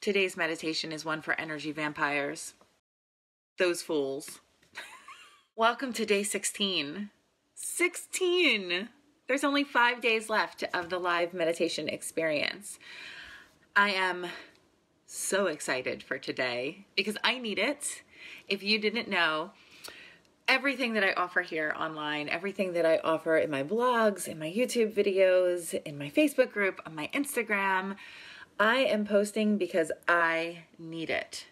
Today's meditation is one for energy vampires. Those fools. Welcome to day 16. 16! There's only 5 days left of the live meditation experience. I am so excited for today because I need it. If you didn't know, everything that I offer here online, everything that I offer in my blogs, in my YouTube videos, in my Facebook group, on my Instagram, I am posting because I need it.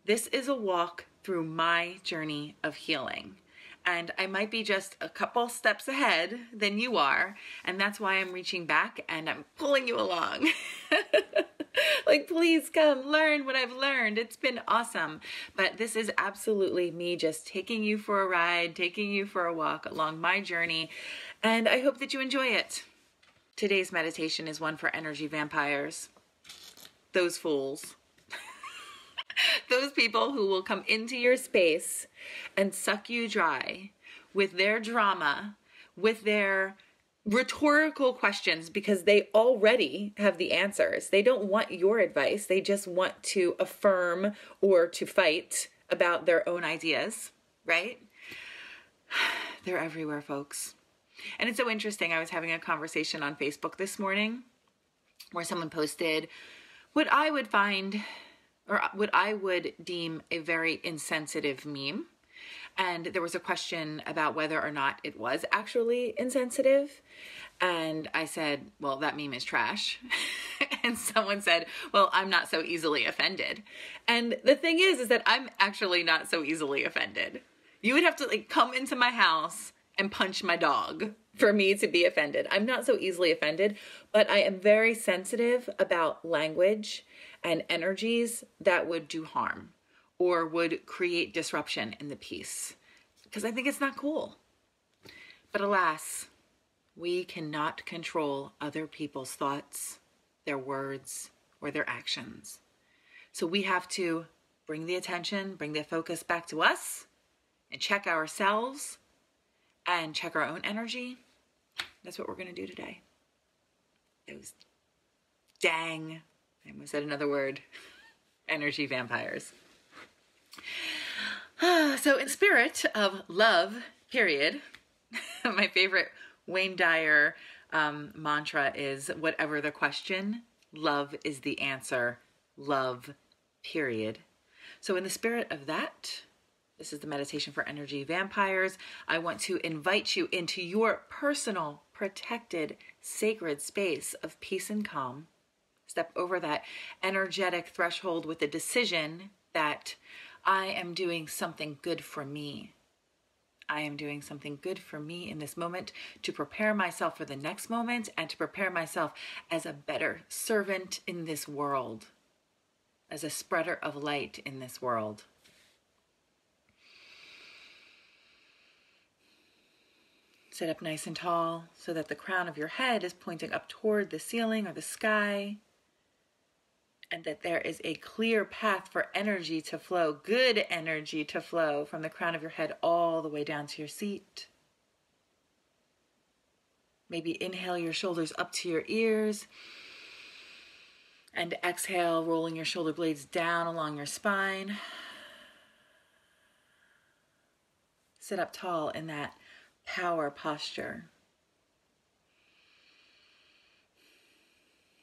This is a walk through my journey of healing. And I might be just a couple steps ahead than you are. And that's why I'm reaching back and I'm pulling you along. Like, please come learn what I've learned. It's been awesome. But this is absolutely me just taking you for a ride, taking you for a walk along my journey. And I hope that you enjoy it. Today's meditation is one for energy vampires. Those fools. Those people who will come into your space and suck you dry with their drama, with their rhetorical questions, because they already have the answers. They don't want your advice. They just want to affirm or to fight about their own ideas, right? They're everywhere, folks. And it's so interesting. I was having a conversation on Facebook this morning where someone posted what I would find, or what I would deem, a very insensitive meme. And there was a question about whether or not it was actually insensitive. And I said, well, that meme is trash. And someone said, well, I'm not so easily offended. And the thing is that I'm actually not so easily offended. You would have to come into my house and punch my dog for me to be offended. I'm not so easily offended, but I am very sensitive about language and energies that would do harm or would create disruption in the peace, because I think it's not cool. But alas, we cannot control other people's thoughts, their words, or their actions. So we have to bring the attention, bring the focus back to us and check ourselves and check our own energy. That's what we're going to do today. Those dang, I almost said another word, energy vampires. So in spirit of love, period, my favorite Wayne Dyer mantra is, whatever the question, love is the answer. Love, period. So in the spirit of that, this is the meditation for energy vampires. I want to invite you into your personal, protected, sacred space of peace and calm. Step over that energetic threshold with the decision that I am doing something good for me. I am doing something good for me in this moment to prepare myself for the next moment and to prepare myself as a better servant in this world, as a spreader of light in this world. Sit up nice and tall so that the crown of your head is pointing up toward the ceiling or the sky, and that there is a clear path for energy to flow, good energy to flow from the crown of your head all the way down to your seat. Maybe inhale your shoulders up to your ears and exhale, rolling your shoulder blades down along your spine. Sit up tall in that power posture.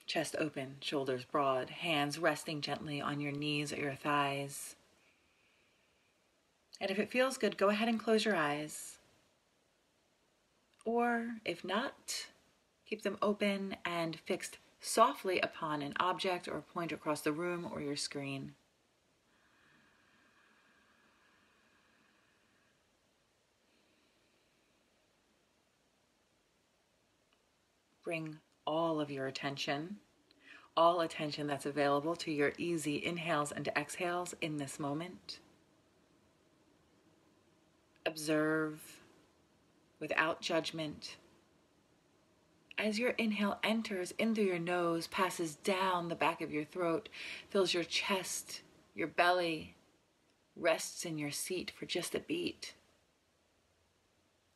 Chest open, shoulders broad, hands resting gently on your knees or your thighs. And if it feels good, go ahead and close your eyes. Or if not, keep them open and fixed softly upon an object or a point across the room or your screen. Bring all of your attention, all attention that's available, to your easy inhales and exhales in this moment. Observe without judgment. As your inhale enters in through your nose, passes down the back of your throat, fills your chest, your belly, rests in your seat for just a beat,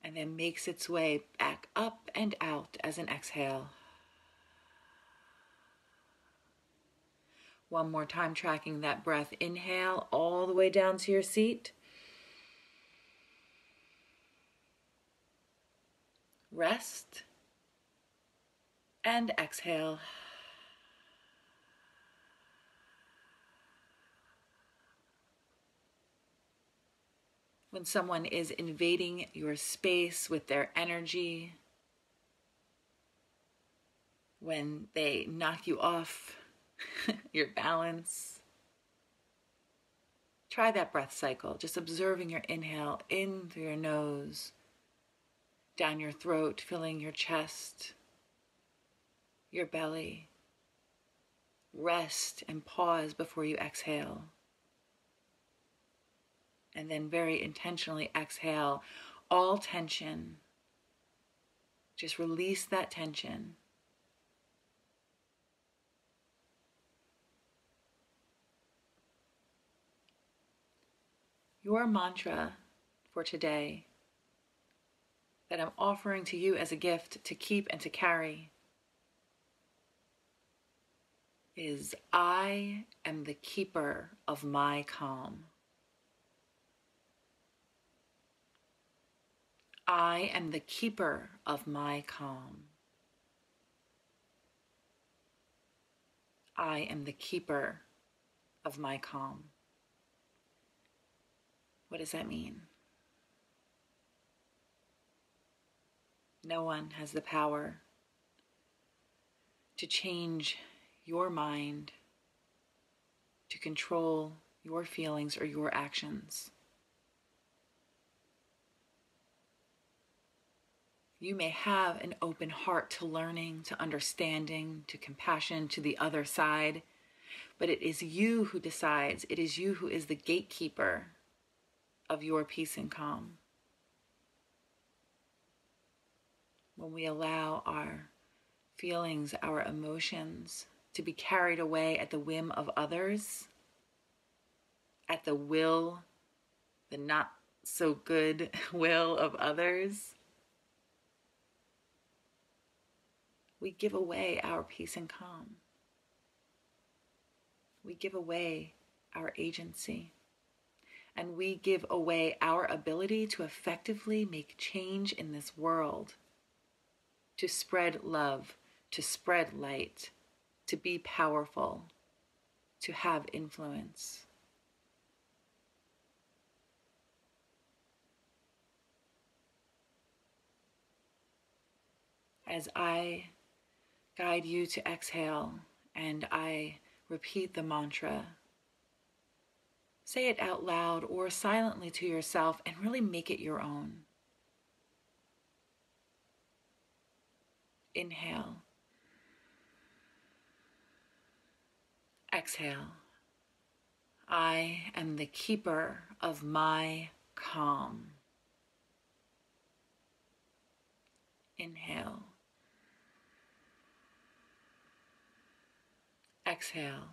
and then makes its way back up and out as an exhale. One more time, tracking that breath. Inhale all the way down to your seat. Rest. And exhale. When someone is invading your space with their energy, when they knock you off your balance, try that breath cycle, just observing your inhale in through your nose, down your throat, filling your chest, your belly. Rest and pause before you exhale. And then very intentionally exhale all tension. Just release that tension. Your mantra for today that I'm offering to you as a gift to keep and to carry is, I am the keeper of my calm. I am the keeper of my calm. I am the keeper of my calm. What does that mean? No one has the power to change your mind, to control your feelings or your actions. You may have an open heart to learning, to understanding, to compassion, to the other side, but it is you who decides. It is you who is the gatekeeper of your peace and calm. When we allow our feelings, our emotions to be carried away at the whim of others, at the will, the not so good will of others, we give away our peace and calm. We give away our agency. And we give away our ability to effectively make change in this world, to spread love, to spread light, to be powerful, to have influence. As I guide you to exhale and I repeat the mantra, say it out loud or silently to yourself and really make it your own. Inhale. Exhale. I am the keeper of my calm. Inhale. Exhale.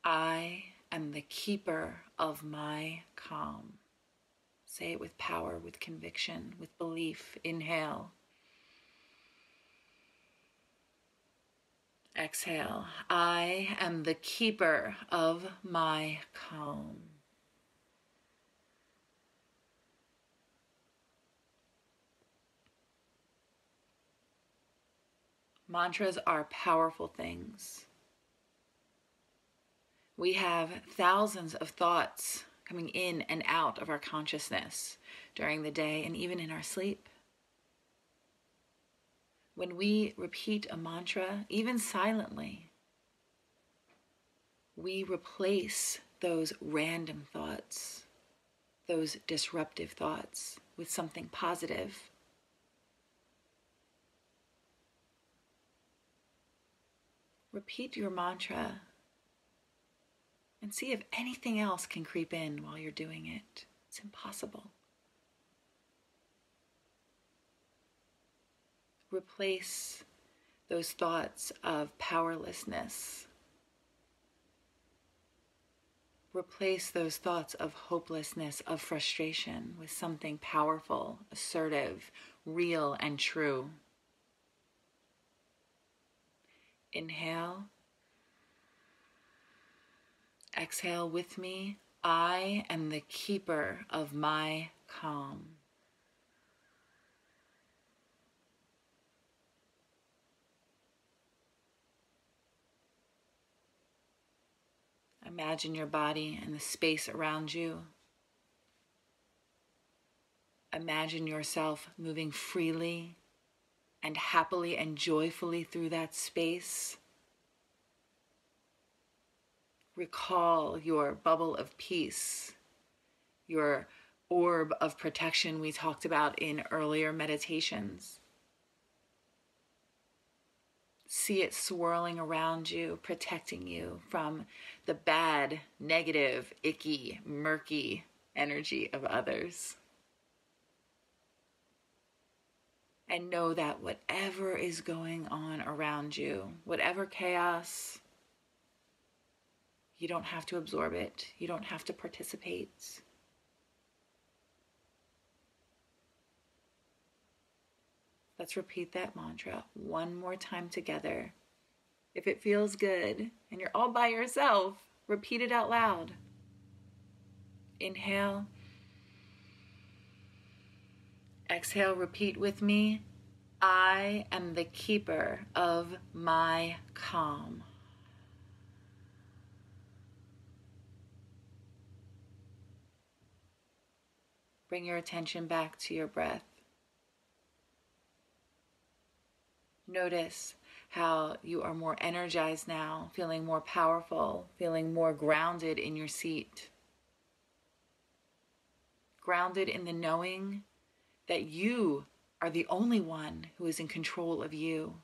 I am the keeper of my calm. Say it with power, with conviction, with belief. Inhale. Exhale. I am the keeper of my calm. Mantras are powerful things. We have thousands of thoughts coming in and out of our consciousness during the day and even in our sleep. When we repeat a mantra, even silently, we replace those random thoughts, those disruptive thoughts, with something positive. Repeat your mantra and see if anything else can creep in while you're doing it. It's impossible. Replace those thoughts of powerlessness. Replace those thoughts of hopelessness, of frustration with something powerful, assertive, real, and true. Inhale. Exhale with me. I am the keeper of my calm. Imagine your body and the space around you. Imagine yourself moving freely and happily and joyfully through that space. Recall your bubble of peace, your orb of protection we talked about in earlier meditations. See it swirling around you, protecting you from the bad, negative, icky, murky energy of others. And know that whatever is going on around you, whatever chaos, you don't have to absorb it. You don't have to participate. Let's repeat that mantra one more time together. If it feels good and you're all by yourself, repeat it out loud. Inhale. Exhale, repeat with me. I am the keeper of my calm. Bring your attention back to your breath. Notice how you are more energized now, feeling more powerful, feeling more grounded in your seat. Grounded in the knowing that you are the only one who is in control of you.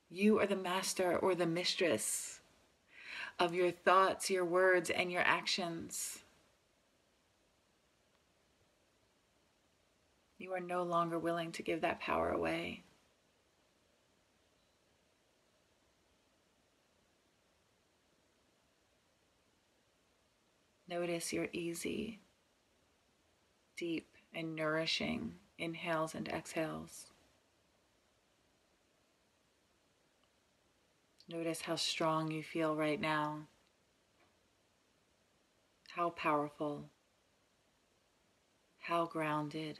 You are the master or the mistress of your thoughts, your words, and your actions. You are no longer willing to give that power away. Notice your easy, deep, and nourishing inhales and exhales. Notice how strong you feel right now. How powerful. How grounded.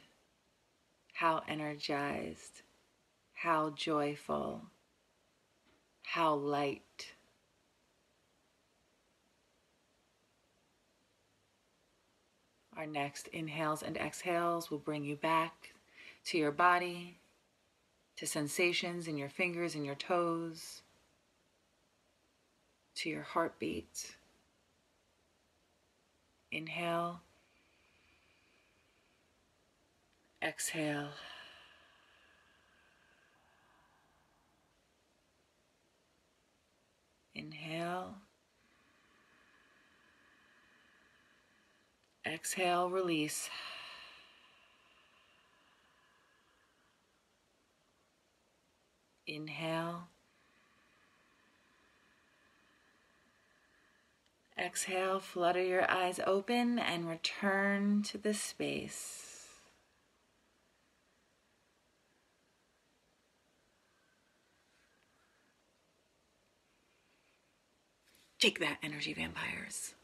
How energized. How joyful. How light. Our next inhales and exhales will bring you back to your body, to sensations in your fingers and your toes, to your heartbeat. Inhale. Exhale. Inhale. Exhale, release. Inhale. Exhale, flutter your eyes open and return to the space. Take that, energy vampires.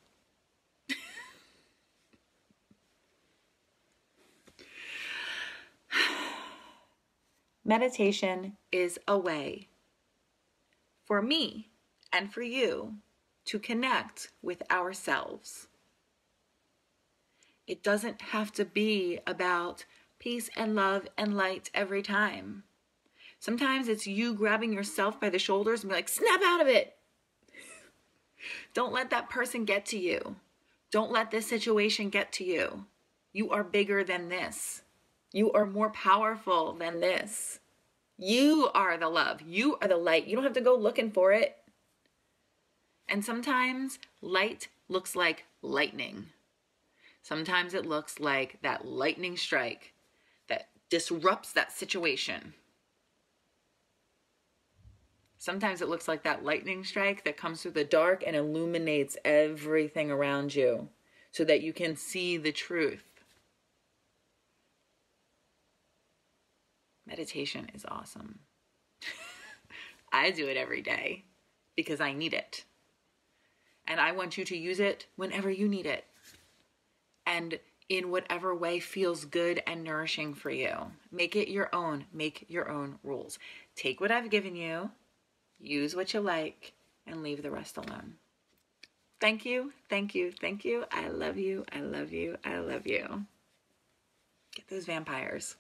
Meditation is a way for me and for you to connect with ourselves. It doesn't have to be about peace and love and light every time. Sometimes it's you grabbing yourself by the shoulders and be like, snap out of it. Don't let that person get to you. Don't let this situation get to you. You are bigger than this. You are more powerful than this. You are the love. You are the light. You don't have to go looking for it. And sometimes light looks like lightning. Sometimes it looks like that lightning strike that disrupts that situation. Sometimes it looks like that lightning strike that comes through the dark and illuminates everything around you so that you can see the truth. Meditation is awesome. I do it every day. because I need it. And I want you to use it whenever you need it. And in whatever way feels good and nourishing for you. Make it your own. Make your own rules. Take what I've given you, use what you like, and leave the rest alone. Thank you, thank you, thank you. I love you, I love you, I love you. Get those vampires.